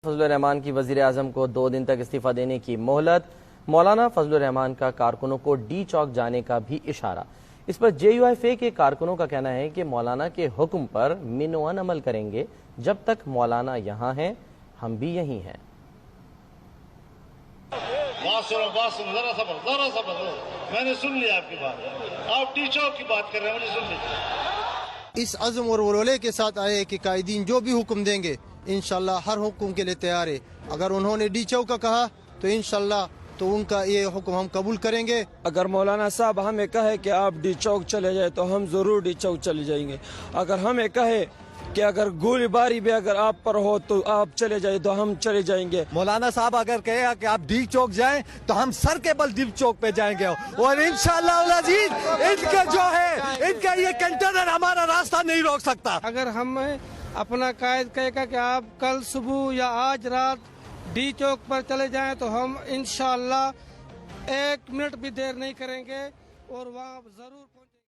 فضل الرحمان کی وزیر اعظم کو 2 دن تک استعفیٰ دینے کی مہلت۔ مولانا فضل الرحمان کا کارکنوں کو ڈی چوک جانے کا بھی اشارہ۔ اس پر جے یو ایف اے کے کارکنوں کا کہنا ہے کہ مولانا کے حکم پر منوان عمل کریں گے۔ جب تک مولانا یہاں ہیں ہم بھی یہیں ہیں۔ ذرا صبر میں نے سن لیا آپ کی بات، آپ ڈی چوک کی بات کر رہے ہیں، مجھے سن لی۔ اس عزم اور ولولے کے ساتھ آئے کہ قائدین جو بھی حکم دیں گے انشاءاللہ ہر حکم کے لیے تیار ہے۔ اگر انہوں نے ڈی چوک کا کہا تو انشاءاللہ تو ان کا یہ حکم ہم قبول کریں گے۔ اگر مولانا صاحب ہمیں کہے کہ آپ ڈی چوک چلے جائیں تو ہم ضرور ڈی چوک چلے جائیں گے۔ اگر ہمیں کہے کہ اگر گولی باری بھی اگر آپ پر ہو تو آپ چلے جائیں تو ہم چلے جائیں گے۔ مولانا صاحب اگر کہے گا کہ آپ ڈی چوک جائیں تو ہم سر کے بل ڈی چوک پہ جائیں گے، اور انشاءاللہ العزیز ان کا جو ہے ان کا یہ کنٹینر ہمارا راستہ نہیں روک سکتا۔ اگر ہم اپنا قائد کہے گا کہ آپ کل صبح یا آج رات ڈی چوک پر چلے جائیں تو ہم انشاءاللہ 1 منٹ بھی دیر نہیں کریں گے اور وہاں ضرور پہنچیں۔